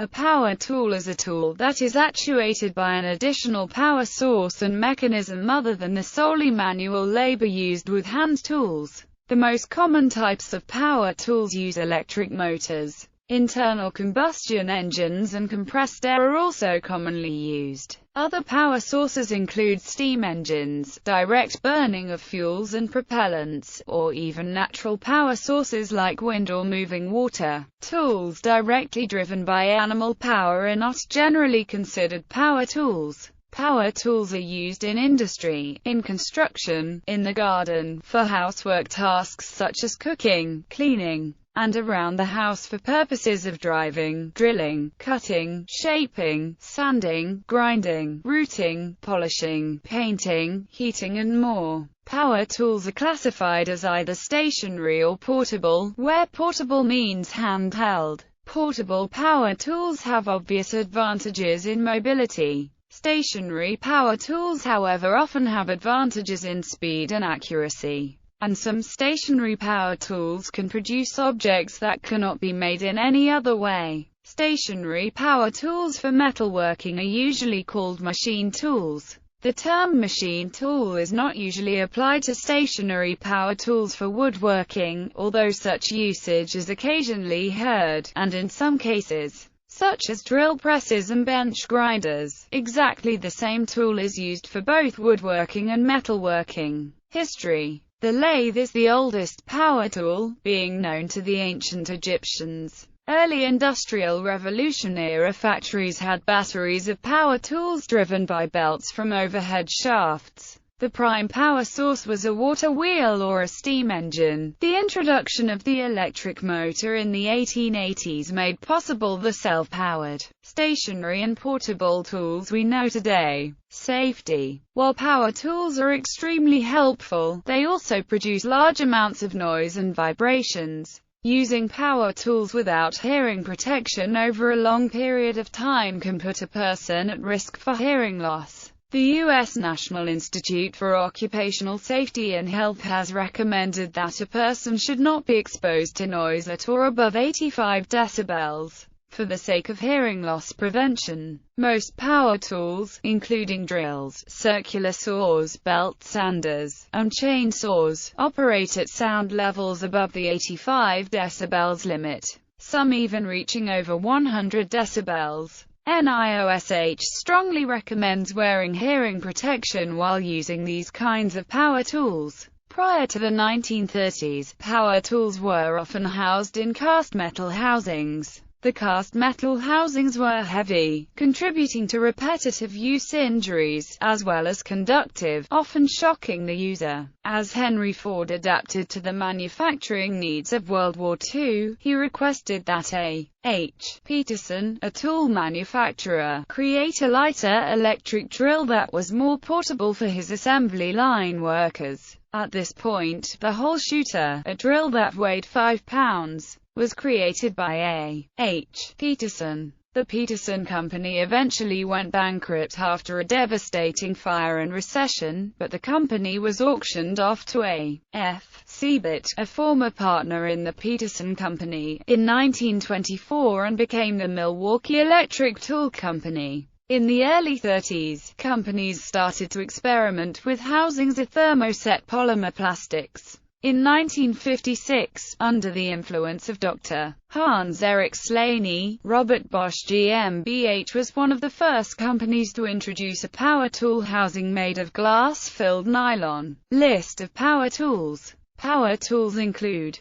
A power tool is a tool that is actuated by an additional power source and mechanism other than the solely manual labor used with hand tools. The most common types of power tools use electric motors. Internal combustion engines and compressed air are also commonly used. Other power sources include steam engines, direct burning of fuels and propellants, or even natural power sources like wind or moving water. Tools directly driven by animal power are not generally considered power tools. Power tools are used in industry, in construction, in the garden, for housework tasks such as cooking, cleaning, and around the house for purposes of driving, drilling, cutting, shaping, sanding, grinding, routing, polishing, painting, heating and more. Power tools are classified as either stationary or portable, where portable means handheld. Portable power tools have obvious advantages in mobility. Stationary power tools, however, often have advantages in speed and accuracy. And some stationary power tools can produce objects that cannot be made in any other way. Stationary power tools for metalworking are usually called machine tools. The term machine tool is not usually applied to stationary power tools for woodworking, although such usage is occasionally heard, and in some cases, such as drill presses and bench grinders, exactly the same tool is used for both woodworking and metalworking. History. The lathe is the oldest power tool, being known to the ancient Egyptians. Early Industrial Revolution era factories had batteries of power tools driven by belts from overhead shafts. The prime power source was a water wheel or a steam engine. The introduction of the electric motor in the 1880s made possible the self-powered, stationary and portable tools we know today. Safety. While power tools are extremely helpful, they also produce large amounts of noise and vibrations. Using power tools without hearing protection over a long period of time can put a person at risk for hearing loss. The U.S. National Institute for Occupational Safety and Health has recommended that a person should not be exposed to noise at or above 85 decibels, for the sake of hearing loss prevention. Most power tools, including drills, circular saws, belt sanders, and chainsaws, operate at sound levels above the 85 decibels limit, some even reaching over 100 decibels. NIOSH strongly recommends wearing hearing protection while using these kinds of power tools. Prior to the 1930s, power tools were often housed in cast metal housings. The cast metal housings were heavy, contributing to repetitive use injuries, as well as conductive, often shocking the user. As Henry Ford adapted to the manufacturing needs of World War II, he requested that A. H. Peterson, a tool manufacturer, create a lighter electric drill that was more portable for his assembly line workers. At this point, the hole shooter, a drill that weighed 5 pounds, was created by A. H. Peterson. The Peterson Company eventually went bankrupt after a devastating fire and recession, but the company was auctioned off to A. F. Seibert, a former partner in the Peterson Company, in 1924 and became the Milwaukee Electric Tool Company. In the early 30s, companies started to experiment with housings of thermoset polymer plastics. In 1956, under the influence of Dr. Hans Eric Slaney, Robert Bosch GmbH was one of the first companies to introduce a power tool housing made of glass-filled nylon. List of power tools. Power tools include